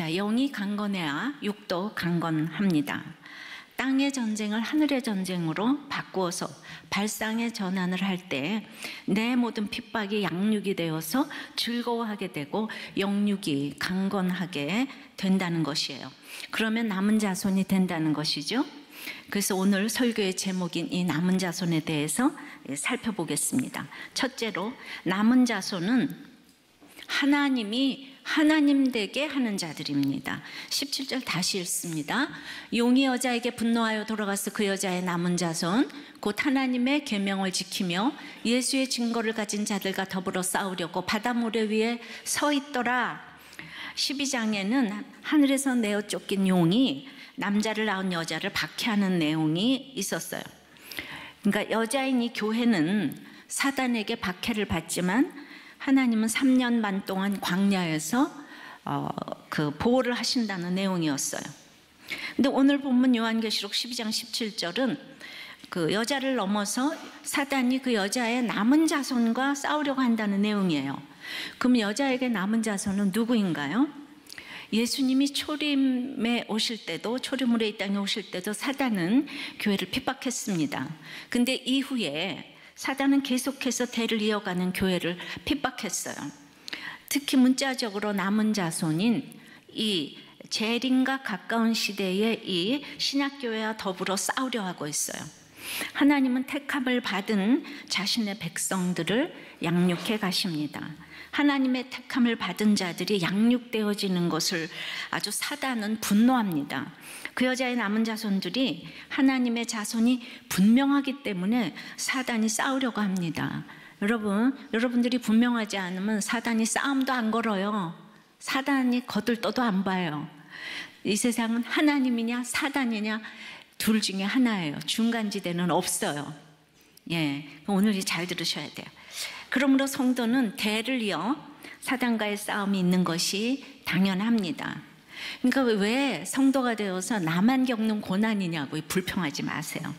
자, 영이 강건해야 육도 강건합니다. 땅의 전쟁을 하늘의 전쟁으로 바꾸어서 발상의 전환을 할 때 내 모든 핍박이 양육이 되어서 즐거워하게 되고 영육이 강건하게 된다는 것이에요. 그러면 남은 자손이 된다는 것이죠. 그래서 오늘 설교의 제목인 이 남은 자손에 대해서 살펴보겠습니다. 첫째로, 남은 자손은 하나님이 하나님 되게 하는 자들입니다. 17절 다시 읽습니다. 용이 여자에게 분노하여 돌아가서 그 여자의 남은 자손 곧 하나님의 계명을 지키며 예수의 증거를 가진 자들과 더불어 싸우려고 바다 모래 위에 서 있더라. 12장에는 하늘에서 내어 쫓긴 용이 남자를 낳은 여자를 박해하는 내용이 있었어요. 그러니까 여자인 이 교회는 사단에게 박해를 받지만 하나님은 3년 반 동안 광야에서 그 보호를 하신다는 내용이었어요. 근데 오늘 본문 요한계시록 12장 17절은 그 여자를 넘어서 사단이 그 여자의 남은 자손과 싸우려고 한다는 내용이에요. 그럼 여자에게 남은 자손은 누구인가요? 예수님이 초림에 오실 때도, 초림으로 이 땅에 오실 때도 사단은 교회를 핍박했습니다. 근데 이후에 사단은 계속해서 대를 이어가는 교회를 핍박했어요. 특히 문자적으로 남은 자손인 이 재림과 가까운 시대에 이 신약교회와 더불어 싸우려 하고 있어요. 하나님은 택함을 받은 자신의 백성들을 양육해 가십니다. 하나님의 택함을 받은 자들이 양육되어지는 것을 아주 사단은 분노합니다. 그 여자의 남은 자손들이 하나님의 자손이 분명하기 때문에 사단이 싸우려고 합니다. 여러분들이 분명하지 않으면 사단이 싸움도 안 걸어요. 사단이 거들떠도 안 봐요. 이 세상은 하나님이냐 사단이냐 둘 중에 하나예요. 중간지대는 없어요. 예, 오늘 잘 들으셔야 돼요. 그러므로 성도는 대를 이어 사단과의 싸움이 있는 것이 당연합니다. 그러니까 왜 성도가 되어서 나만 겪는 고난이냐고 불평하지 마세요.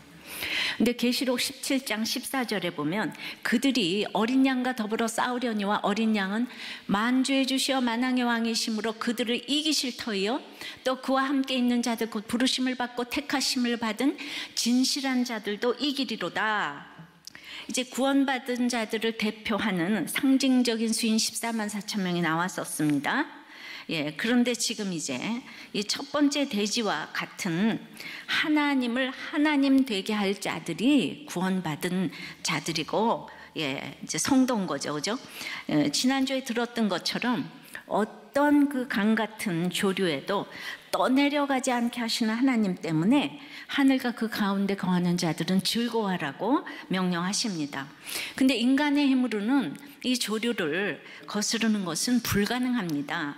근데 계시록 17장 14절에 보면 그들이 어린 양과 더불어 싸우려니와 어린 양은 만주의 주시어 만왕의 왕이심으로 그들을 이기실 터이요 또 그와 함께 있는 자들 곧 부르심을 받고 택하심을 받은 진실한 자들도 이기리로다. 이제 구원받은 자들을 대표하는 상징적인 수인 14만 4천 명이 나왔었습니다. 예, 그런데 지금 이제 이 첫 번째 대지와 같은 하나님을 하나님 되게 할 자들이 구원받은 자들이고, 예, 이제 성도인 거죠, 그죠? 예, 지난주에 들었던 것처럼 어떤 그 강 같은 조류에도 떠내려가지 않게 하시는 하나님 때문에 하늘과 그 가운데 거하는 자들은 즐거워하라고 명령하십니다. 근데 인간의 힘으로는 이 조류를 거스르는 것은 불가능합니다.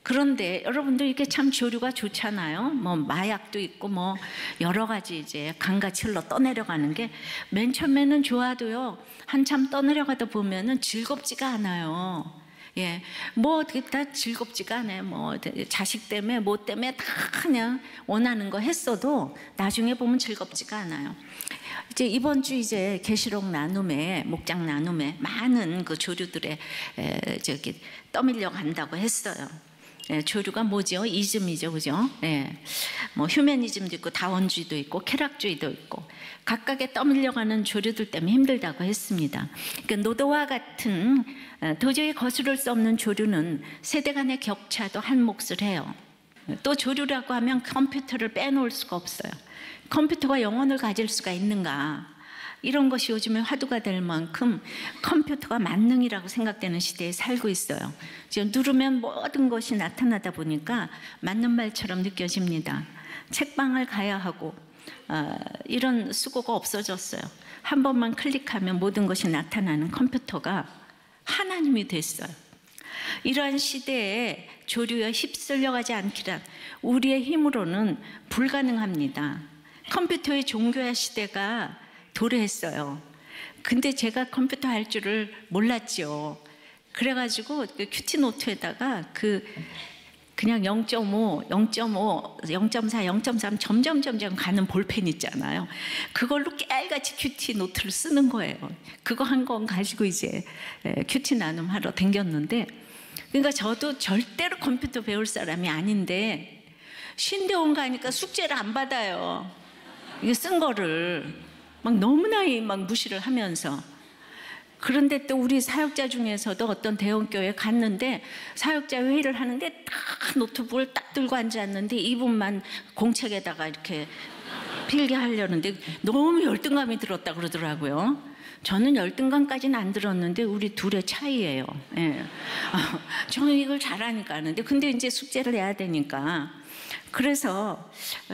그런데 여러분들 이게 참 조류가 좋잖아요. 뭐 마약도 있고 뭐 여러 가지 이제 강같이 흘러 떠내려가는 게 맨 처음에는 좋아도요, 한참 떠내려가다 보면은 즐겁지가 않아요. 예, 뭐 다 즐겁지가 않아요. 뭐 자식 때문에 뭐 때문에 다 그냥 원하는 거 했어도 나중에 보면 즐겁지가 않아요. 이제 이번 주 이제 계시록 나눔에, 목장 나눔에 많은 그 조류들의 저기 떠밀려 간다고 했어요. 예, 조류가 뭐죠? 이즘이죠, 그죠? 예, 뭐 휴머니즘도 있고 다원주의도 있고 쾌락주의도 있고 각각의 떠밀려가는 조류들 때문에 힘들다고 했습니다. 그러니까 노도와 같은 도저히 거스를 수 없는 조류는 세대 간의 격차도 한 몫을 해요. 또 조류라고 하면 컴퓨터를 빼놓을 수가 없어요. 컴퓨터가 영혼을 가질 수가 있는가? 이런 것이 요즘에 화두가 될 만큼 컴퓨터가 만능이라고 생각되는 시대에 살고 있어요. 지금 누르면 모든 것이 나타나다 보니까 맞는 말처럼 느껴집니다. 책방을 가야 하고 이런 수고가 없어졌어요. 한 번만 클릭하면 모든 것이 나타나는 컴퓨터가 하나님이 됐어요. 이러한 시대에 조류에 휩쓸려가지 않기란 우리의 힘으로는 불가능합니다. 컴퓨터의 종교화 시대가 도래했어요. 근데 제가 컴퓨터 할 줄을 몰랐죠. 그래가지고 그 큐티 노트에다가 그냥 0.5, 0.5, 0.4, 0.3 점점 가는 볼펜 있잖아요. 그걸로 깨알같이 큐티 노트를 쓰는 거예요. 그거 한 건 가지고 이제 큐티 나눔하러 댕겼는데, 그러니까 저도 절대로 컴퓨터 배울 사람이 아닌데 신대원 가니까 숙제를 안 받아요. 이게 쓴 거를 막 너무나 막 무시를 하면서. 그런데 또 우리 사역자 중에서도 어떤 대형교회 갔는데 사역자 회의를 하는데 딱 노트북을 딱 들고 앉았는데 이분만 공책에다가 이렇게 필기하려는데 너무 열등감이 들었다 그러더라고요. 저는 열등감까지는 안 들었는데 우리 둘의 차이예요. 예. 저는 이걸 잘하니까 하는데 근데 이제 숙제를 해야 되니까. 그래서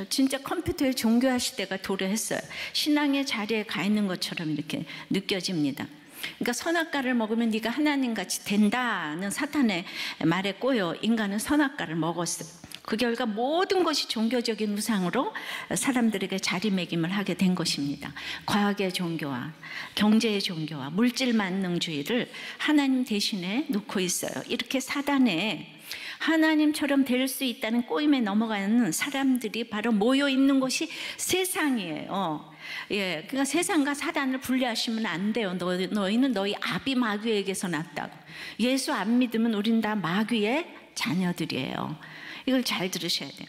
진짜 컴퓨터에 종교화 시대가 도래했어요. 신앙의 자리에 가 있는 것처럼 이렇게 느껴집니다. 그러니까 선악과를 먹으면 네가 하나님같이 된다는 사탄의 말에 꼬여 인간은 선악과를 먹었어요. 그 결과 모든 것이 종교적인 우상으로 사람들에게 자리매김을 하게 된 것입니다. 과학의 종교와 경제의 종교와 물질 만능주의를 하나님 대신에 놓고 있어요. 이렇게 사단에 하나님처럼 될 수 있다는 꼬임에 넘어가는 사람들이 바로 모여 있는 것이 세상이에요. 예, 그러니까 세상과 사단을 분리하시면 안 돼요. 너희는 너희 아비 마귀에게서 났다고. 예수 안 믿으면 우린 다 마귀의 자녀들이에요. 이걸 잘 들으셔야 돼요.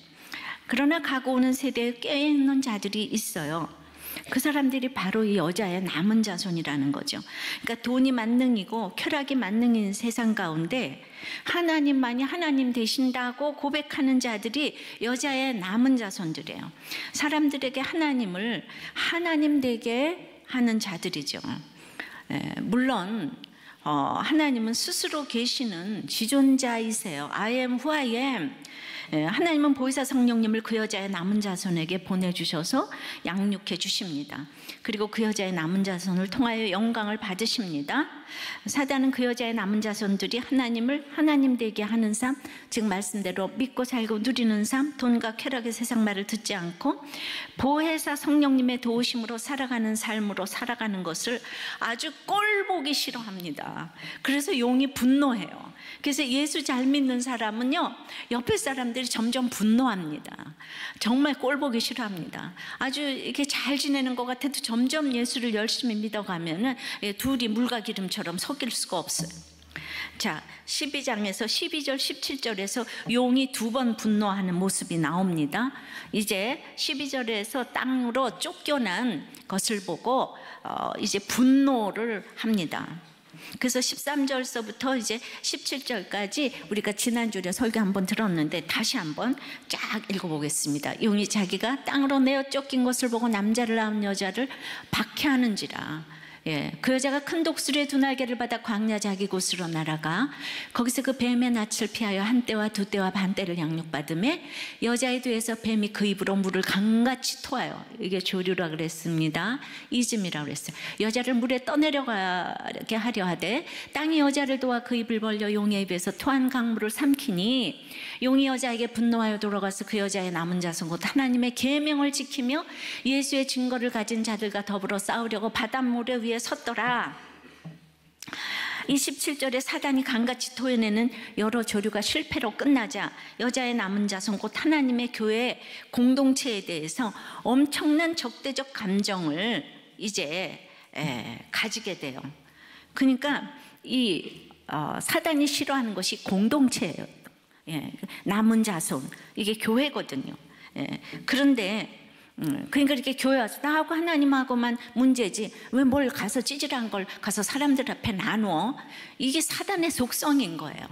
그러나 가고 오는 세대에 깨어있는 자들이 있어요. 그 사람들이 바로 이 여자의 남은 자손이라는 거죠. 그러니까 돈이 만능이고 쾌락이 만능인 세상 가운데 하나님만이 하나님 되신다고 고백하는 자들이 여자의 남은 자손들이에요. 사람들에게 하나님을 하나님 되게 하는 자들이죠. 물론 하나님은 스스로 계시는 지존자이세요. I am who I am. 하나님은 보혜사 성령님을 그 여자의 남은 자손에게 보내주셔서 양육해 주십니다. 그리고 그 여자의 남은 자손을 통하여 영광을 받으십니다. 사단은 그 여자의 남은 자손들이 하나님을 하나님 되게 하는 삶, 즉 말씀대로 믿고 살고 누리는 삶, 돈과 쾌락의 세상 말을 듣지 않고 보혜사 성령님의 도우심으로 살아가는 삶으로 살아가는 것을 아주 꼴보기 싫어합니다. 그래서 용이 분노해요. 그래서 예수 잘 믿는 사람은요, 옆에 사람들이 점점 분노합니다. 정말 꼴보기 싫어합니다. 아주 이렇게 잘 지내는 것 같아도 점점 예수를 열심히 믿어가면은 둘이 물과 기름처럼 섞일 수가 없어요. 자, 12장에서 12절, 17절에서 용이 2번 분노하는 모습이 나옵니다. 이제 12절에서 땅으로 쫓겨난 것을 보고 이제 분노를 합니다. 그래서 13절서부터 이제 17절까지 우리가 지난주에 설교 한번 들었는데 다시 한번 쫙 읽어보겠습니다. 용이 자기가 땅으로 내어 쫓긴 것을 보고 남자를 낳은 여자를 박해하는지라. 예, 그 여자가 큰 독수리의 2날개를 받아 광야 자기 곳으로 날아가 거기서 그 뱀의 낯을 피하여 한 떼와 2떼와 반 떼를 양육받음에 여자의 뒤에서 뱀이 그 입으로 물을 강같이 토하여, 이게 조류라 그랬습니다. 이즘이라고 그랬어요. 여자를 물에 떠내려가게 하려 하되 땅이 여자를 도와 그 입을 벌려 용의 입에서 토한 강물을 삼키니 용이 여자에게 분노하여 돌아가서 그 여자의 남은 자손 곧 하나님의 계명을 지키며 예수의 증거를 가진 자들과 더불어 싸우려고 바닷모래 위에 섰더라. 27절에 사단이 강같이 토해내는 여러 조류가 실패로 끝나자 여자의 남은 자손 곧 하나님의 교회 공동체에 대해서 엄청난 적대적 감정을 이제 가지게 돼요. 그러니까 이 사단이 싫어하는 것이 공동체예요. 남은 자손, 이게 교회거든요. 그런데 그러니까 이렇게 교회 와서 나하고 하나님하고만 문제지 왜 뭘 가서 찌질한 걸 가서 사람들 앞에 나누어. 이게 사단의 속성인 거예요.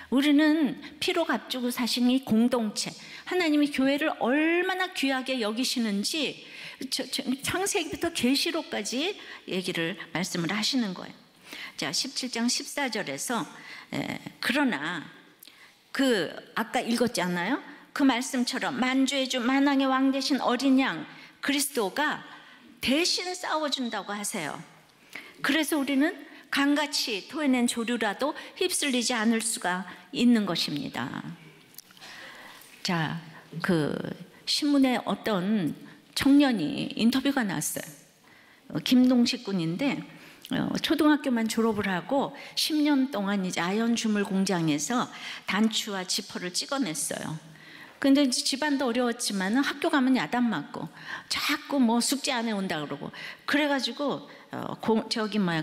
우리는 피로 값주고 사신 이 공동체, 하나님이 교회를 얼마나 귀하게 여기시는지 창세기부터 계시록까지 말씀을 하시는 거예요. 자, 17장 14절에서 그러나 아까 읽었잖아요. 그 말씀처럼 만주의 주 만왕의 왕 되신 어린 양 그리스도가 대신 싸워준다고 하세요. 그래서 우리는 강같이 토해낸 조류라도 휩쓸리지 않을 수가 있는 것입니다. 자, 신문에 어떤 청년이 인터뷰가 났어요. 김동식 군인데 초등학교만 졸업을 하고 10년 동안 이제 아연 주물 공장에서 단추와 지퍼를 찍어냈어요. 근데 집안도 어려웠지만 학교 가면 야단 맞고 자꾸 숙제 안 해온다 그러고 그래가지고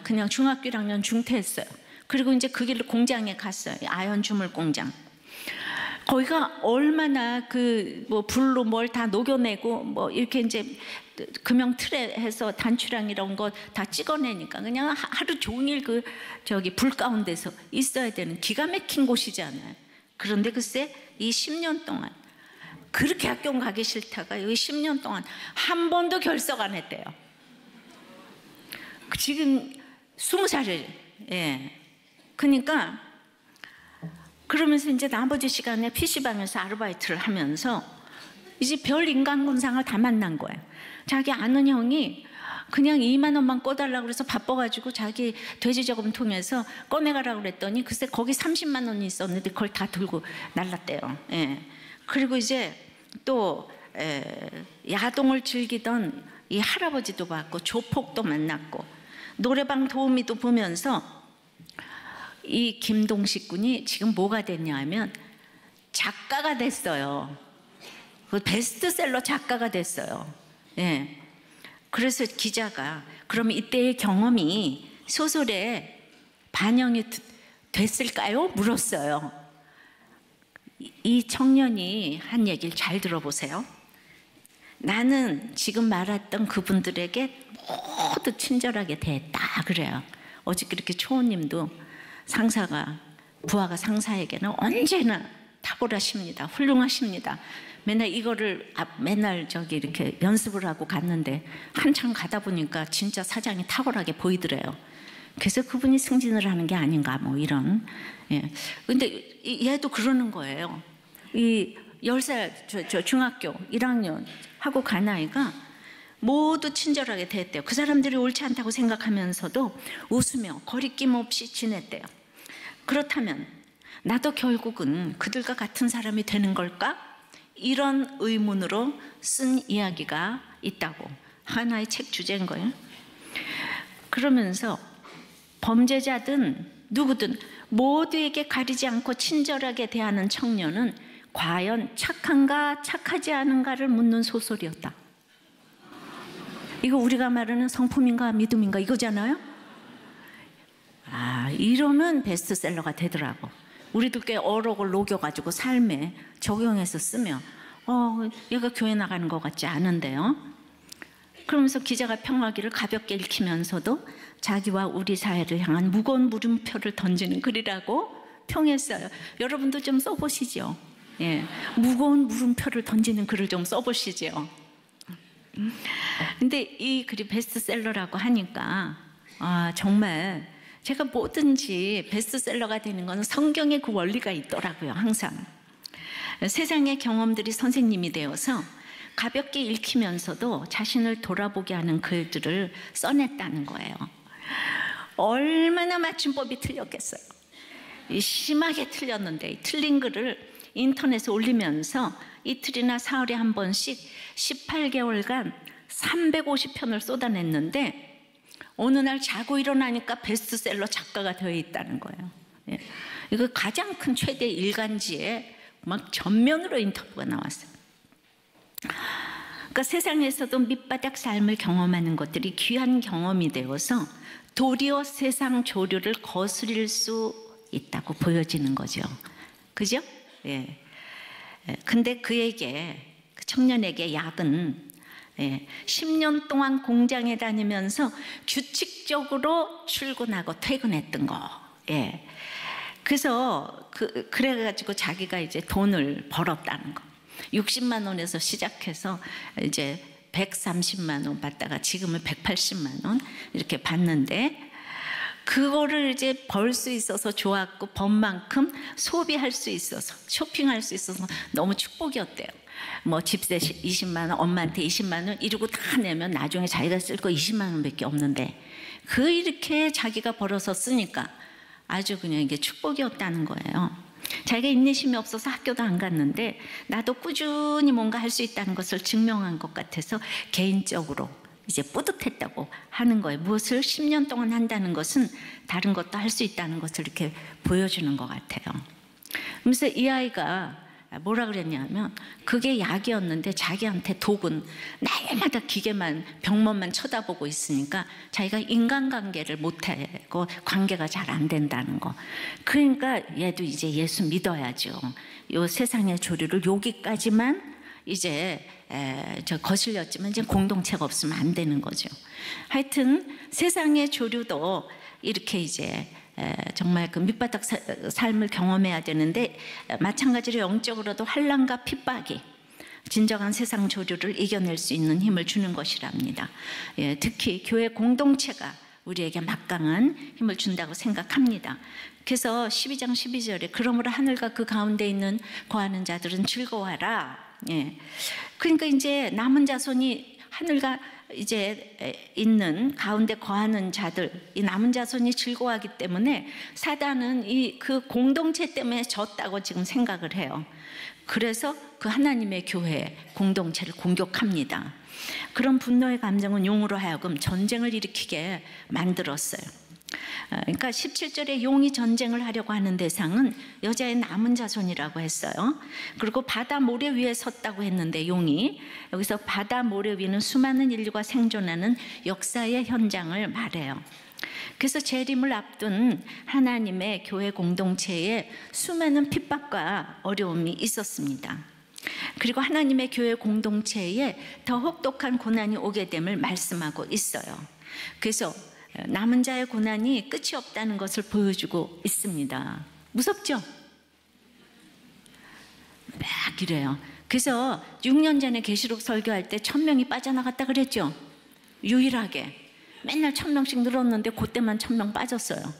그냥 중학교 1학년 중퇴했어요. 그리고 이제 그 길로 공장에 갔어요. 아연 주물 공장. 거기가 얼마나 그 뭐 불로 뭘 다 녹여내고 뭐 이렇게 이제 금형 틀에 해서 단추랑 이런 거 다 찍어내니까 그냥 하루 종일 그 저기 불 가운데서 있어야 되는 기가 막힌 곳이잖아요. 그런데 글쎄 이 10년 동안 그렇게 학교 가기 싫다가 여기 10년 동안 한 번도 결석 안 했대요. 지금 20살이에요. 예. 그러니까 그러면서 이제 나머지 시간에 PC방에서 아르바이트를 하면서 이제 별 인간군상을 다 만난 거예요. 자기 아는 형이 그냥 2만 원만 꺼달라고 그래서 바빠가지고 자기 돼지 저금 통해서 꺼내가라고 그랬더니 글쎄 거기 30만 원이 있었는데 그걸 다 들고 날랐대요. 예. 그리고 이제 또 야동을 즐기던 이 할아버지도 봤고 조폭도 만났고 노래방 도우미도 보면서 이 김동식 군이 지금 뭐가 됐냐 하면 작가가 됐어요. 그 베스트셀러 작가가 됐어요. 예. 그래서 기자가 그럼 이때의 경험이 소설에 반영이 됐을까요? 물었어요. 이 청년이 한 얘기를 잘 들어보세요. 나는 지금 말했던 그분들에게 모두 친절하게 대했다 그래요. 어저께 이렇게 초호님도 상사가 부하가 상사에게는 언제나 탁월하십니다. 훌륭하십니다. 맨날 이거를 맨날 저기 이렇게 연습을 하고 갔는데 한참 가다 보니까 진짜 사장이 탁월하게 보이더래요. 그래서 그분이 승진을 하는 게 아닌가 뭐 이런. 예. 근데 얘도 그러는 거예요. 이 10살 저 중학교 1학년 하고 간 아이가 모두 친절하게 대했대요. 그 사람들이 옳지 않다고 생각하면서도 웃으며 거리낌 없이 지냈대요. 그렇다면 나도 결국은 그들과 같은 사람이 되는 걸까? 이런 의문으로 쓴 이야기가 있다고. 하나의 책 주제인 거예요. 그러면서 범죄자든 누구든 모두에게 가리지 않고 친절하게 대하는 청년은 과연 착한가 착하지 않은가를 묻는 소설이었다. 이거 우리가 말하는 성품인가 믿음인가 이거잖아요. 이러면 베스트셀러가 되더라고. 우리도 꽤 어록을 녹여가지고 삶에 적용해서 쓰면 얘가 교회 나가는 것 같지 않은데요. 그러면서 기자가 평화기를 가볍게 읽히면서도 자기와 우리 사회를 향한 무거운 물음표를 던지는 글이라고 평했어요. 여러분도 좀 써보시죠. 예, 무거운 물음표를 던지는 글을 좀 써보시죠. 근데 이 글이 베스트셀러라고 하니까 정말 제가 뭐든지 베스트셀러가 되는 건 성경의 그 원리가 있더라고요. 항상 세상의 경험들이 선생님이 되어서 가볍게 읽히면서도 자신을 돌아보게 하는 글들을 써냈다는 거예요. 얼마나 맞춤법이 틀렸겠어요. 심하게 틀렸는데 틀린 글을 인터넷에 올리면서 이틀이나 사흘에 한 번씩 18개월간 350편을 쏟아냈는데 어느 날 자고 일어나니까 베스트셀러 작가가 되어 있다는 거예요. 예. 이거 가장 큰 최대 일간지에 막 전면으로 인터뷰가 나왔어요. 그러니까 세상에서도 밑바닥 삶을 경험하는 것들이 귀한 경험이 되어서 도리어 세상 조류를 거스릴 수 있다고 보여지는 거죠. 그죠? 예. 근데 그에게, 그 청년에게 약은 10년 동안 공장에 다니면서 규칙적으로 출근하고 퇴근했던 거. 예. 그래서 그래가지고 자기가 이제 돈을 벌었다는 거. 60만 원에서 시작해서 이제 130만 원 받다가 지금은 180만 원 이렇게 받는데 그거를 이제 벌 수 있어서 좋았고 번 만큼 소비할 수 있어서 쇼핑할 수 있어서 너무 축복이었대요. 뭐 집세 20만 원, 엄마한테 20만 원 이러고 다 내면 나중에 자기가 쓸 거 20만 원밖에 없는데 이렇게 자기가 벌어서 쓰니까 아주 그냥 이게 축복이었다는 거예요. 자기가 인내심이 없어서 학교도 안 갔는데 나도 꾸준히 뭔가 할 수 있다는 것을 증명한 것 같아서 개인적으로 이제 뿌듯했다고 하는 거예요. 무엇을 10년 동안 한다는 것은 다른 것도 할 수 있다는 것을 이렇게 보여주는 것 같아요. 그래서 이 아이가 뭐라 그랬냐면 그게 약이었는데 자기한테 독은 날마다 기계만 병원만 쳐다보고 있으니까 자기가 인간관계를 못하고 관계가 잘 안 된다는 거. 그러니까 얘도 이제 예수 믿어야죠. 요 세상의 조류를 여기까지만 이제 저 거슬렸지만 이제 공동체가 없으면 안 되는 거죠. 하여튼 세상의 조류도 이렇게 이제 정말 그 밑바닥 삶을 경험해야 되는데 마찬가지로 영적으로도 환난과 핍박이 진정한 세상 조류를 이겨낼 수 있는 힘을 주는 것이랍니다. 특히 교회 공동체가 우리에게 막강한 힘을 준다고 생각합니다. 그래서 12장 12절에 그러므로 하늘과 그 가운데 있는 거하는 자들은 즐거워하라. 그러니까 이제 남은 자손이 하늘과 이제 있는 가운데 거하는 자들, 이 남은 자손이 즐거워하기 때문에 사단은 그 공동체 때문에 졌다고 지금 생각을 해요. 그래서 그 하나님의 교회 공동체를 공격합니다. 그런 분노의 감정은 용으로 하여금 전쟁을 일으키게 만들었어요. 그러니까 17절에 용이 전쟁을 하려고 하는 대상은 여자의 남은 자손이라고 했어요. 그리고 바다 모래 위에 섰다고 했는데 용이 여기서 바다 모래 위는 수많은 인류가 생존하는 역사의 현장을 말해요. 그래서 재림을 앞둔 하나님의 교회 공동체에 수많은 핍박과 어려움이 있었습니다. 그리고 하나님의 교회 공동체에 더 혹독한 고난이 오게 됨을 말씀하고 있어요. 그래서 남은 자의 고난이 끝이 없다는 것을 보여주고 있습니다. 무섭죠? 막 이래요. 그래서 6년 전에 계시록 설교할 때 1000명이 빠져나갔다 그랬죠? 유일하게 맨날 1000명씩 늘었는데 그때만 1000명 빠졌어요.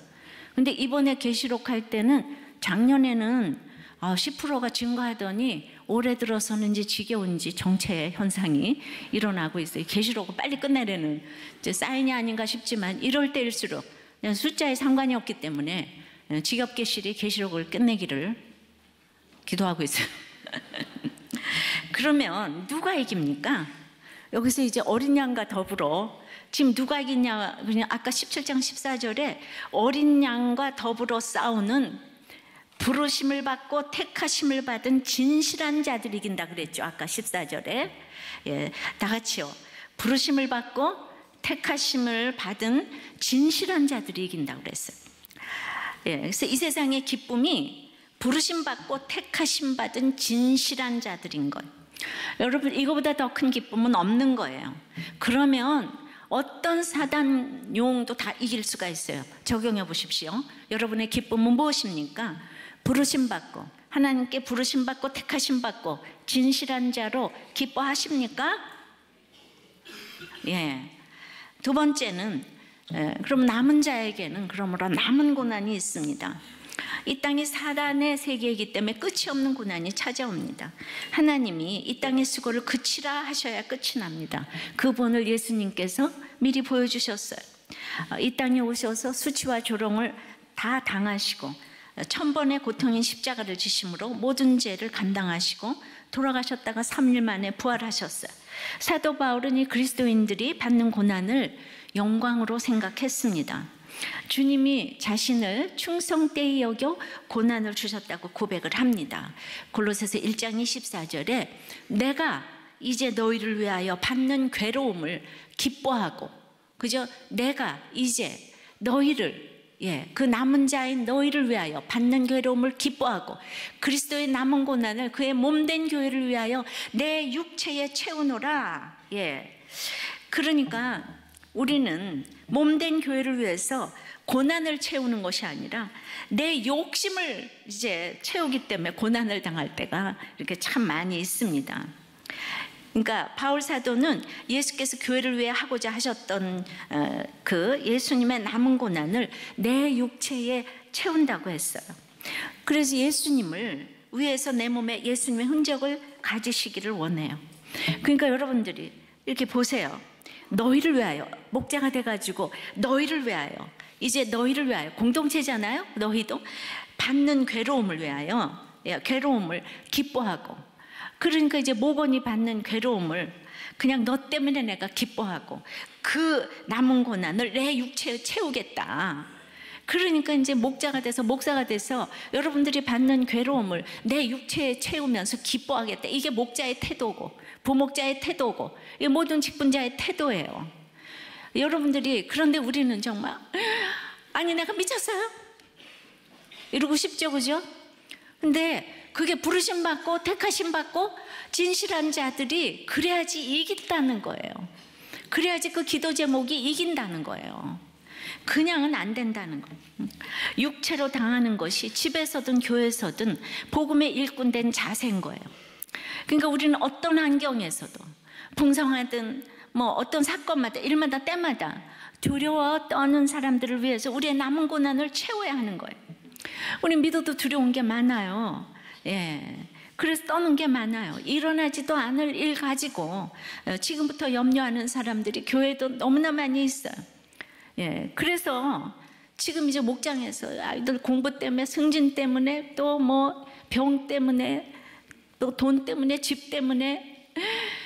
근데 이번에 계시록 할 때는 작년에는 10%가 증가하더니 올해 들어서는 이제 지겨운지 정체 현상이 일어나고 있어요. 계시록을 빨리 끝내려는 이제 사인이 아닌가 싶지만 이럴 때일수록 그냥 숫자에 상관이 없기 때문에 지겹게실이 계시록을 끝내기를 기도하고 있어요. 그러면 누가 이깁니까? 여기서 이제 어린 양과 더불어 지금 누가 이기냐, 그냥 아까 17장 14절에 어린 양과 더불어 싸우는 부르심을 받고 택하심을 받은 진실한 자들이 이긴다 그랬죠. 아까 14절에. 다 같이요. 부르심을 받고 택하심을 받은 진실한 자들이 이긴다 그랬어요. 그래서 이 세상의 기쁨이 부르심 받고 택하심 받은 진실한 자들인 것. 여러분, 이거보다 더 큰 기쁨은 없는 거예요. 그러면 어떤 사단 용도 다 이길 수가 있어요. 적용해 보십시오. 여러분의 기쁨은 무엇입니까? 부르심 받고 하나님께 부르심 받고 택하심 받고 진실한 자로 기뻐하십니까? 두 번째는 그럼 남은 자에게는 그러므로 남은 고난이 있습니다. 이 땅이 사단의 세계이기 때문에 끝이 없는 고난이 찾아옵니다. 하나님이 이 땅의 수고를 그치라 하셔야 끝이 납니다. 그 본을 예수님께서 미리 보여주셨어요. 이 땅에 오셔서 수치와 조롱을 다 당하시고 1000번의 고통인 십자가를 지심으로 모든 죄를 감당하시고 돌아가셨다가 3일 만에 부활하셨어요. 사도 바울은 이 그리스도인들이 받는 고난을 영광으로 생각했습니다. 주님이 자신을 충성되이 여겨 고난을 주셨다고 고백을 합니다. 골로새서 1장 24절에 내가 이제 너희를 위하여 받는 괴로움을 기뻐하고, 그저 내가 이제 너희를, 그 남은 자인 너희를 위하여 받는 괴로움을 기뻐하고 그리스도의 남은 고난을 그의 몸된 교회를 위하여 내 육체에 채우노라. 그러니까 우리는 몸된 교회를 위해서 고난을 채우는 것이 아니라 내 욕심을 이제 채우기 때문에 고난을 당할 때가 이렇게 참 많이 있습니다. 그러니까 바울 사도는 예수께서 교회를 위해 하고자 하셨던 그 예수님의 남은 고난을 내 육체에 채운다고 했어요. 그래서 예수님을 위해서 내 몸에 예수님의 흔적을 가지시기를 원해요. 그러니까 여러분들이 이렇게 보세요. 너희를 위하여 목자가 돼가지고 너희를 위하여, 이제 너희를 위하여 공동체잖아요. 너희도 받는 괴로움을 위하여, 괴로움을 기뻐하고, 그러니까 이제 모건이 받는 괴로움을 그냥 너 때문에 내가 기뻐하고 그 남은 고난을 내 육체에 채우겠다. 그러니까 이제 목자가 돼서 목사가 돼서 여러분들이 받는 괴로움을 내 육체에 채우면서 기뻐하겠다. 이게 목자의 태도고 부목자의 태도고 이 모든 직분자의 태도예요. 여러분들이 그런데 우리는 정말 아니 내가 미쳤어요? 이러고 싶죠, 그죠? 근데 그게 부르심 받고 택하심 받고 진실한 자들이 그래야지 이긴다는 거예요. 그래야지 그 기도 제목이 이긴다는 거예요. 그냥은 안 된다는 거예요. 육체로 당하는 것이 집에서든 교회에서든 복음의 일꾼된 자세인 거예요. 그러니까 우리는 어떤 환경에서도 풍성하든 뭐 어떤 사건마다 일마다 때마다 두려워 떠는 사람들을 위해서 우리의 남은 고난을 채워야 하는 거예요. 우리 믿어도 두려운 게 많아요. 예. 그래서 떠는 게 많아요. 일어나지도 않을 일 가지고 지금부터 염려하는 사람들이 교회도 너무나 많이 있어요. 예. 그래서 지금 이제 목장에서 아이들 공부 때문에 승진 때문에 또 뭐 병 때문에 또 돈 때문에 집 때문에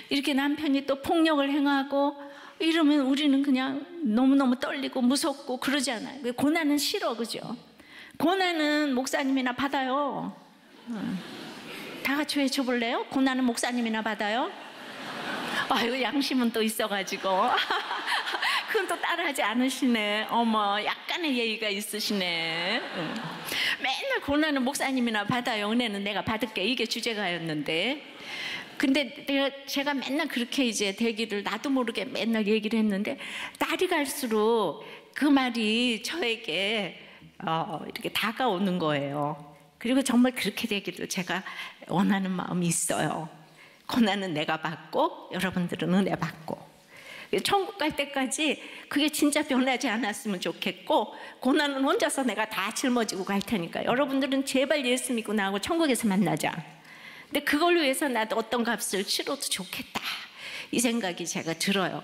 이렇게 남편이 또 폭력을 행하고 이러면 우리는 그냥 너무너무 떨리고 무섭고 그러잖아요. 고난은 싫어, 그죠? 고난은 목사님이나 받아요. 다 같이 외쳐볼래요? 고난은 목사님이나 받아요? 아유, 양심은 또 있어가지고 그건 또 따라하지 않으시네. 어머, 약간의 예의가 있으시네. 맨날 고난은 목사님이나 받아요. 은혜는 내가 받을게. 이게 주제가였는데, 근데 제가 맨날 그렇게 이제 되기를 나도 모르게 맨날 얘기를 했는데 날이 갈수록 그 말이 저에게 이렇게 다가오는 거예요. 그리고 정말 그렇게 되기를 제가 원하는 마음이 있어요. 고난은 내가 받고 여러분들은 은혜 받고, 천국 갈 때까지 그게 진짜 변하지 않았으면 좋겠고, 고난은 혼자서 내가 다 짊어지고 갈 테니까 여러분들은 제발 예수 믿고 나하고 천국에서 만나자. 근데 그걸 위해서 나도 어떤 값을 치러도 좋겠다, 이 생각이 제가 들어요.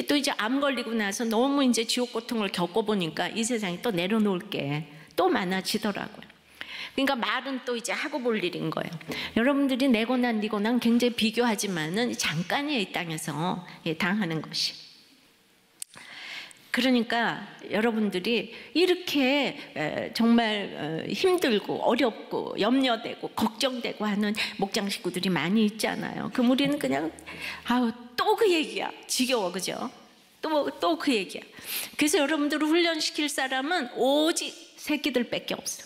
또 이제 암 걸리고 나서 너무 이제 지옥 고통을 겪어보니까 이 세상에 또 내려놓을 게 또 많아지더라고요. 그러니까 말은 또 이제 하고 볼 일인 거예요. 여러분들이 내 고난 네 고난 굉장히 비교하지만은 잠깐이에요, 이 땅에서 당하는 것이. 그러니까 여러분들이 이렇게 정말 힘들고 어렵고 염려되고 걱정되고 하는 목장 식구들이 많이 있잖아요. 그럼 우리는 그냥 아우 또 그 얘기야, 지겨워, 그죠? 또 그 얘기야. 그래서 여러분들을 훈련시킬 사람은 오직 새끼들밖에 없어.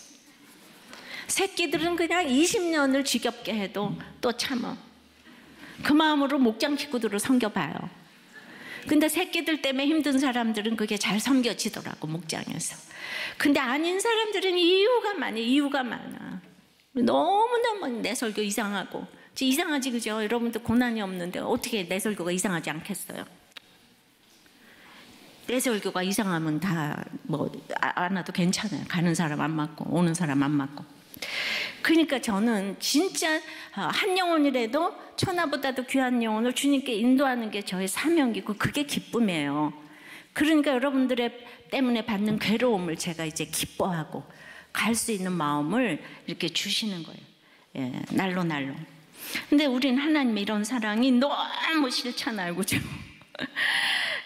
새끼들은 그냥 20년을 지겹게 해도 또 참아. 그 마음으로 목장 식구들을 섬겨봐요. 근데 새끼들 때문에 힘든 사람들은 그게 잘 섬겨지더라고, 목장에서. 근데 아닌 사람들은 이유가 많아. 너무너무 내 설교 이상하고. 이상하지, 그죠? 여러분들 고난이 없는데 어떻게 내 설교가 이상하지 않겠어요? 내 설교가 이상하면 다 뭐 안 와도 괜찮아요. 가는 사람 안 맞고 오는 사람 안 맞고. 그러니까 저는 진짜 한 영혼이라도 천하보다도 귀한 영혼을 주님께 인도하는 게 저의 사명이고 그게 기쁨이에요. 그러니까 여러분들의 때문에 받는 괴로움을 제가 이제 기뻐하고 갈 수 있는 마음을 이렇게 주시는 거예요. 예, 날로. 근데 우린 하나님의 이런 사랑이 너무 싫잖아요, 그죠?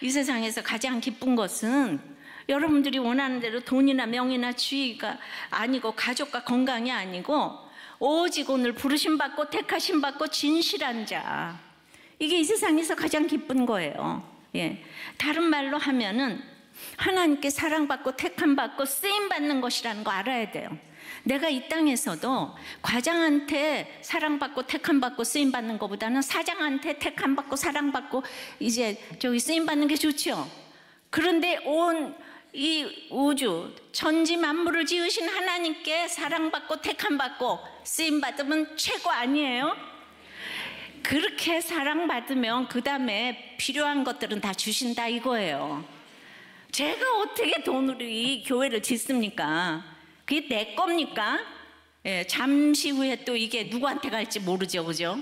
이 세상에서 가장 기쁜 것은 여러분들이 원하는 대로 돈이나 명예나 지위가 아니고 가족과 건강이 아니고 오직 오늘 부르심 받고 택하심 받고 진실한 자, 이게 이 세상에서 가장 기쁜 거예요. 예. 다른 말로 하면은 하나님께 사랑받고 택함 받고 쓰임 받는 것이라는 거 알아야 돼요. 내가 이 땅에서도 과장한테 사랑받고 택함 받고 쓰임 받는 것보다는 사장한테 택함 받고 사랑받고 이제 저기 쓰임 받는 게 좋죠. 그런데 온 이 우주 천지 만물을 지으신 하나님께 사랑받고 택함받고 쓰임받으면 최고 아니에요? 그렇게 사랑받으면 그 다음에 필요한 것들은 다 주신다 이거예요. 제가 어떻게 돈으로 이 교회를 짓습니까? 그게 내 겁니까? 예, 잠시 후에 또 이게 누구한테 갈지 모르죠, 그죠?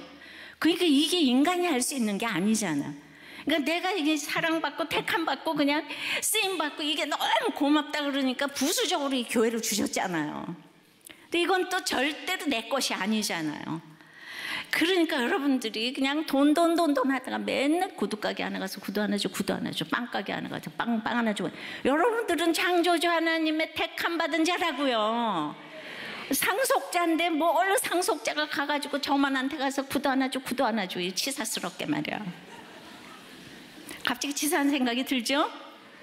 그러니까 이게 인간이 할 수 있는 게 아니잖아. 그러니까 내가 이게 사랑받고 택함받고 그냥 쓰임받고 이게 너무 고맙다 그러니까 부수적으로 이 교회를 주셨잖아요. 근데 이건 또 절대로 내 것이 아니잖아요. 그러니까 여러분들이 그냥 돈 하다가 맨날 구두가게 하나 가서 구두 하나 줘, 빵가게 하나 가서 빵 하나 줘. 여러분들은 창조주 하나님의 택함 받은 자라고요. 상속자인데 뭘 상속자가 가가지고 저만한테 가서 구두 하나 줘, 치사스럽게 말이야. 갑자기 치사한 생각이 들죠?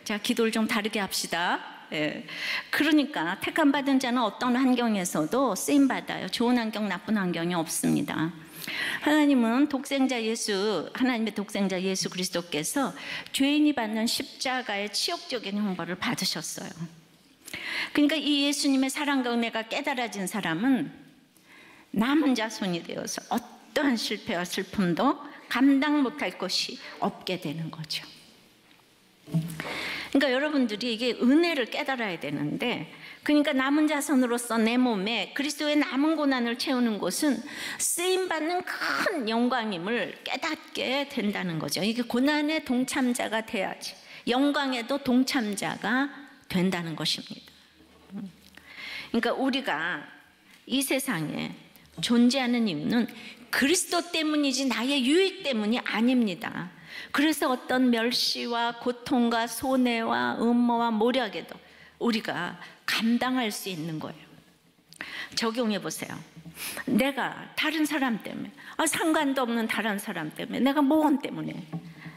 자, 기도를 좀 다르게 합시다. 예. 그러니까 택함 받은 자는 어떤 환경에서도 쓰임 받아요. 좋은 환경, 나쁜 환경이 없습니다. 하나님의 독생자 예수 그리스도께서 죄인이 받는 십자가의 치욕적인 형벌을 받으셨어요. 그러니까 이 예수님의 사랑과 은혜가 깨달아진 사람은 남은 자손이 되어서 어떠한 실패와 슬픔도 감당 못할 것이 없게 되는 거죠. 그러니까 여러분들이 이게 은혜를 깨달아야 되는데, 그러니까 남은 자손으로서 내 몸에 그리스도의 남은 고난을 채우는 것은 쓰임받는 큰 영광임을 깨닫게 된다는 거죠. 이게 고난의 동참자가 돼야지 영광에도 동참자가 된다는 것입니다. 그러니까 우리가 이 세상에 존재하는 이유는 그리스도 때문이지 나의 유익 때문이 아닙니다. 그래서 어떤 멸시와 고통과 손해와 음모와 모략에도 우리가 감당할 수 있는 거예요. 적용해 보세요. 내가 다른 사람 때문에, 상관도 없는 다른 사람 때문에, 내가 모험 때문에,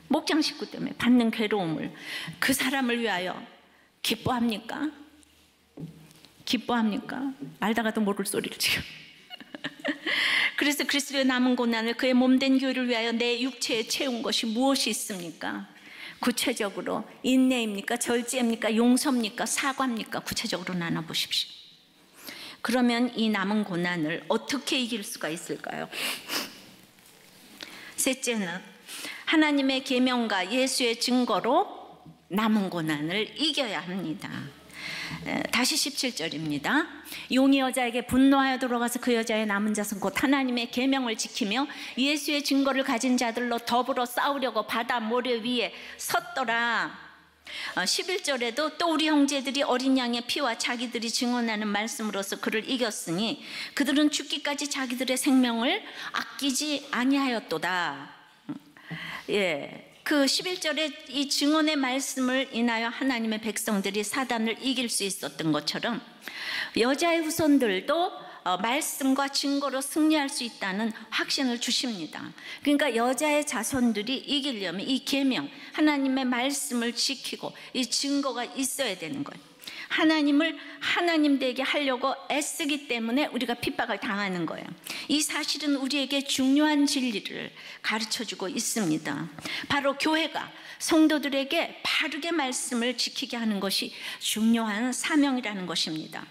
목장 식구 때문에 받는 괴로움을 그 사람을 위하여 기뻐합니까? 기뻐합니까? 알다가도 모를 소리를 지금. 그래서 그리스도의 남은 고난을 그의 몸된 교회를 위하여 내 육체에 채운 것이 무엇이 있습니까? 구체적으로 인내입니까? 절제입니까? 용서입니까? 사과입니까? 구체적으로 나눠보십시오. 그러면 이 남은 고난을 어떻게 이길 수가 있을까요? 셋째는 하나님의 계명과 예수의 증거로 남은 고난을 이겨야 합니다. 다시 17절입니다. 용이 여자에게 분노하여 들어가서 그 여자의 남은 자손 곧 하나님의 계명을 지키며 예수의 증거를 가진 자들로 더불어 싸우려고 바다 모래 위에 섰더라. 11절에도 또 우리 형제들이 어린 양의 피와 자기들이 증언하는 말씀으로서 그를 이겼으니 그들은 죽기까지 자기들의 생명을 아끼지 아니하였도다. 그 11절에 이 증언의 말씀을 인하여 하나님의 백성들이 사단을 이길 수 있었던 것처럼 여자의 후손들도 말씀과 증거로 승리할 수 있다는 확신을 주십니다. 그러니까 여자의 자손들이 이기려면 이 계명, 하나님의 말씀을 지키고 이 증거가 있어야 되는 거예요. 하나님을 하나님 되게 하려고 애쓰기 때문에 우리가 핍박을 당하는 거예요. 이 사실은 우리에게 중요한 진리를 가르쳐주고 있습니다. 바로 교회가 성도들에게 바르게 말씀을 지키게 하는 것이 중요한 사명이라는 것입니다.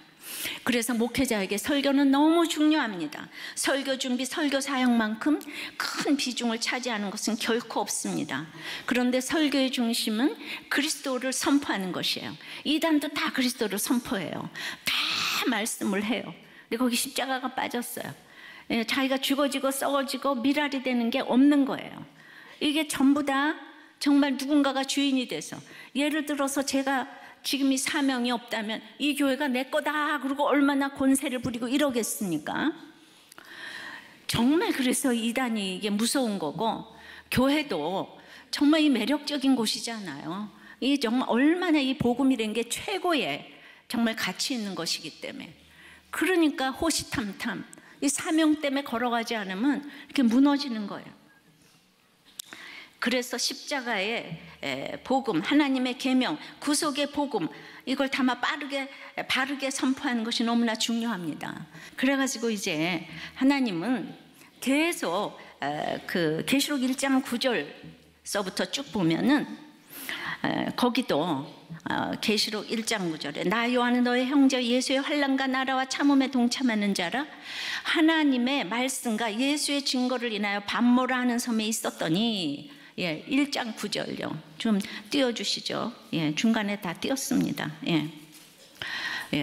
그래서 목회자에게 설교는 너무 중요합니다. 설교 준비, 설교 사역만큼 큰 비중을 차지하는 것은 결코 없습니다. 그런데 설교의 중심은 그리스도를 선포하는 것이에요. 이단도 다 그리스도를 선포해요. 다 말씀을 해요. 근데 거기 십자가가 빠졌어요. 자기가 죽어지고 썩어지고 미랄이 되는 게 없는 거예요. 이게 전부 다 정말 누군가가 주인이 돼서, 예를 들어서 제가 지금 이 사명이 없다면 이 교회가 내 거다 그러고 얼마나 권세를 부리고 이러겠습니까? 정말 그래서 이단이 이게 무서운 거고, 교회도 정말 이 매력적인 곳이잖아요. 이 정말 얼마나 이 복음이라는 게 최고의 정말 가치 있는 것이기 때문에. 그러니까 호시탐탐 이 사명 때문에 걸어가지 않으면 이렇게 무너지는 거예요. 그래서 십자가의 복음, 하나님의 계명, 구속의 복음, 이걸 담아 바르게 선포하는 것이 너무나 중요합니다. 그래가지고 이제 하나님은 계속 그 계시록 1장 9절서부터 쭉 보면은 거기도 계시록 1장 9절에 나 요한은 너의 형제 예수의 환난과 나라와 참음에 동참하는 자라 하나님의 말씀과 예수의 증거를 인하여 반모라 하는 섬에 있었더니 1장 9절요. 좀 띄워주시죠. 중간에 다 띄었습니다.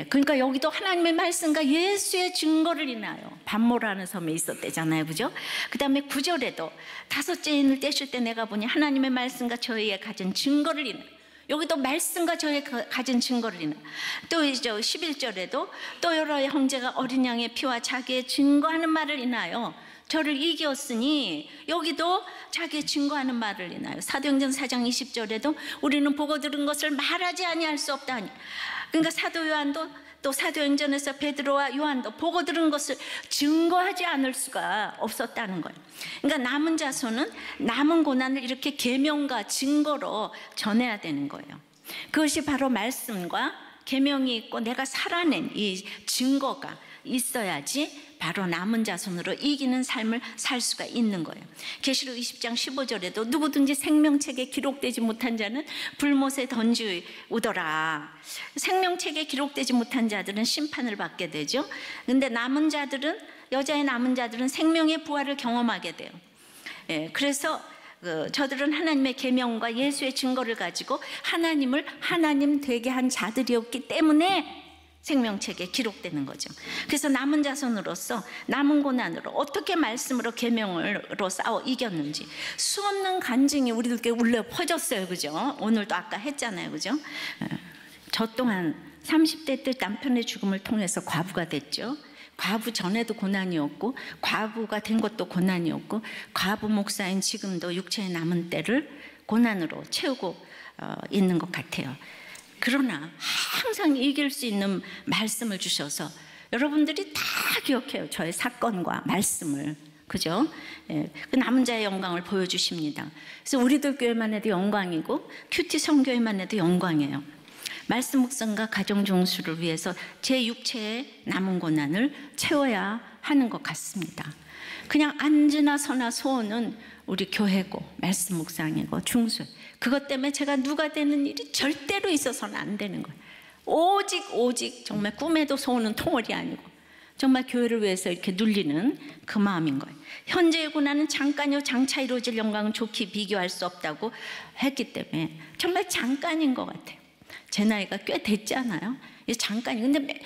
그러니까 여기도 하나님의 말씀과 예수의 증거를 인하여 반모라는 섬에 있었대잖아요. 그죠? 그 다음에 9절에도 다섯째 인을 떼실 때 내가 보니 하나님의 말씀과 저희의 가진 증거를 인하여, 여기도 말씀과 저의 가진 증거를 인하여, 또 이제 11절에도 또 여러 형제가 어린 양의 피와 자기의 증거하는 말을 인하여 저를 이겼으니 여기도 자기 증거하는 말을 해놔요. 사도행전 4장 20절에도 우리는 보고 들은 것을 말하지 아니할 수 없다 하니. 그러니까 사도 요한도 또 사도행전에서 베드로와 요한도 보고 들은 것을 증거하지 않을 수가 없었다는 거예요. 그러니까 남은 자손은 남은 고난을 이렇게 계명과 증거로 전해야 되는 거예요. 그것이 바로 말씀과 계명이 있고 내가 살아낸 이 증거가 있어야지 바로 남은 자손으로 이기는 삶을 살 수가 있는 거예요. 계시록 20장 15절에도 누구든지 생명책에 기록되지 못한 자는 불못에 던지우더라. 생명책에 기록되지 못한 자들은 심판을 받게 되죠. 근데 남은 자들은, 여자의 남은 자들은 생명의 부활을 경험하게 돼요. 그래서 저들은 하나님의 계명과 예수의 증거를 가지고 하나님을 하나님 되게 한 자들이었기 때문에 생명책에 기록되는 거죠. 그래서 남은 자손으로서 남은 고난으로 어떻게 말씀으로 계명으로 싸워 이겼는지 수없는 간증이 우리들께 울려 퍼졌어요. 그죠? 오늘도 아까 했잖아요. 그죠? 저 또한 30대 때 남편의 죽음을 통해서 과부가 됐죠. 과부 전에도 고난이었고 과부가 된 것도 고난이었고 과부 목사인 지금도 육체의 남은 때를 고난으로 채우고 있는 것 같아요. 그러나 항상 이길 수 있는 말씀을 주셔서 여러분들이 다 기억해요. 저의 사건과 말씀을. 그죠? 그 남은 자의 영광을 보여주십니다. 그래서 우리들 교회만 해도 영광이고 큐티 성교회만 해도 영광이에요. 말씀 묵상과 가정 중수를 위해서 제 육체의 남은 고난을 채워야 하는 것 같습니다. 그냥 앉으나 서나 소원은 우리 교회고 말씀 묵상이고 중수. 그것 때문에 제가 누가 되는 일이 절대로 있어서는 안 되는 거예요. 오직 정말 꿈에도 소원은 통월이 아니고 정말 교회를 위해서 이렇게 눌리는 그 마음인 거예요. 현재의 고난은 잠깐이요 장차 이루어질 영광은 좋게 비교할 수 없다고 했기 때문에 정말 잠깐인 것 같아요. 제 나이가 꽤 됐지 않아요? 잠깐이. 근데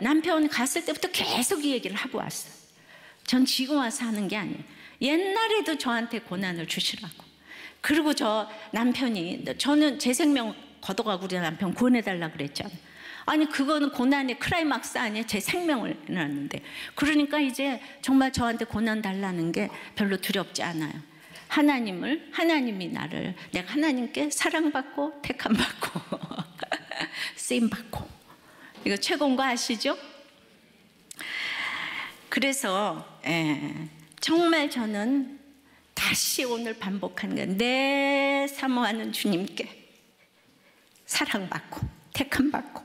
남편 갔을 때부터 계속 이 얘기를 하고 왔어요. 전 지금 와서 하는 게 아니에요. 옛날에도 저한테 고난을 주시라고. 그리고 저 남편이, 저는 제 생명 걷어가고 우리 남편 구원해달라 그랬잖아요. 아니 그거는 고난의 클라이막스 아니에요. 제 생명을 내놨는데. 그러니까 이제 정말 저한테 고난 달라는 게 별로 두렵지 않아요. 하나님이 나를, 내가 하나님께 사랑받고 택함받고 쓰임받고, 이거 최고인 거 아시죠? 그래서 정말 저는 다시 오늘 반복하는 거예요. 내 사모하는 주님께 사랑받고 택함받고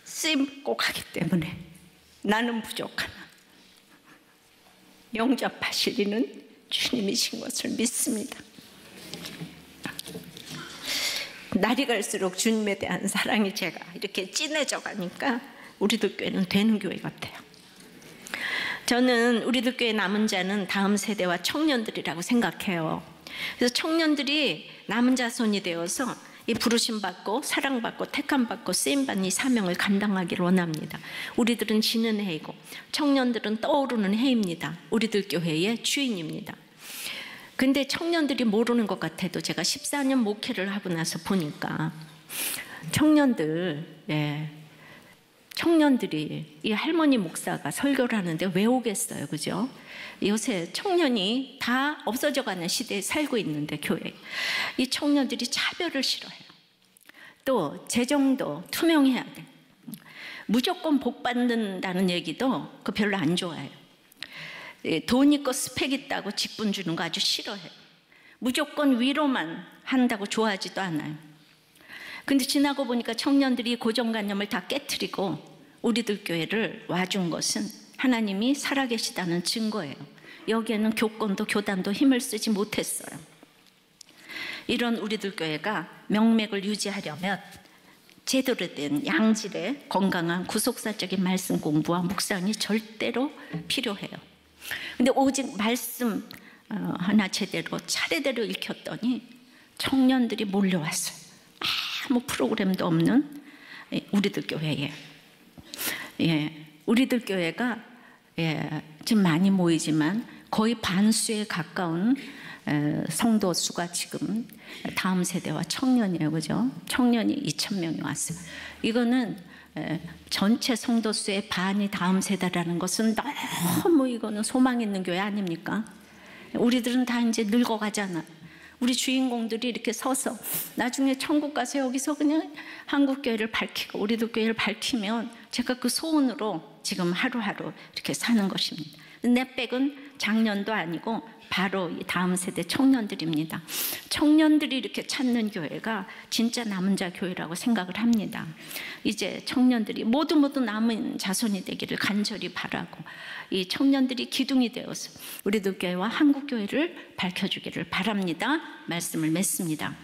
쓰임받고 가기 때문에 나는 부족하나 영접하실 이는 주님이신 것을 믿습니다. 날이 갈수록 주님에 대한 사랑이 제가 이렇게 진해져 가니까 우리들 교회는 되는 교회 같아요. 저는 우리들 교회 남은 자는 다음 세대와 청년들이라고 생각해요. 그래서 청년들이 남은 자손이 되어서 이 부르심 받고 사랑받고 택함받고 쓰임받는 이 사명을 감당하기를 원합니다. 우리들은 지는 해이고 청년들은 떠오르는 해입니다. 우리들 교회의 주인입니다. 근데 청년들이 모르는 것 같아도 제가 14년 목회를 하고 나서 보니까 청년들이 이 할머니 목사가 설교를 하는데 왜 오겠어요? 그죠? 요새 청년이 다 없어져가는 시대에 살고 있는데 교회 이 청년들이 차별을 싫어해요. 또 재정도 투명해야 돼. 무조건 복 받는다는 얘기도 그 별로 안 좋아해요. 돈 있고 스펙 있다고 직분 주는 거 아주 싫어해요. 무조건 위로만 한다고 좋아하지도 않아요. 근데 지나고 보니까 청년들이 고정관념을 다 깨트리고 우리들 교회를 와준 것은 하나님이 살아계시다는 증거예요. 여기에는 교권도 교단도 힘을 쓰지 못했어요. 이런 우리들 교회가 명맥을 유지하려면 제대로 된 양질의 건강한 구속사적인 말씀 공부와 묵상이 절대로 필요해요. 근데 오직 말씀 하나 제대로 차례대로 읽혔더니 청년들이 몰려왔어요. 아무 프로그램도 없는 우리들 교회에. 우리들 교회가 지금 많이 모이지만 거의 반수에 가까운 성도 수가 지금 다음 세대와 청년이에요, 그죠? 청년이 2,000명이 왔어요. 이거는 전체 성도 수의 반이 다음 세대라는 것은 너무 이거는 소망 있는 교회 아닙니까? 우리들은 다 이제 늙어가잖아. 우리 주인공들이 이렇게 서서 나중에 천국 가서 여기서 그냥 한국 교회를 밝히고 우리도 교회를 밝히면 제가 그 소원으로 지금 하루하루 이렇게 사는 것입니다. 내 백은 작년도 아니고 바로 이 다음 세대 청년들입니다. 청년들이 이렇게 찾는 교회가 진짜 남은 자 교회라고 생각을 합니다. 이제 청년들이 모두 남은 자손이 되기를 간절히 바라고 이 청년들이 기둥이 되어서 우리도 교회와 한국 교회를 밝혀주기를 바랍니다. 말씀을 맺습니다.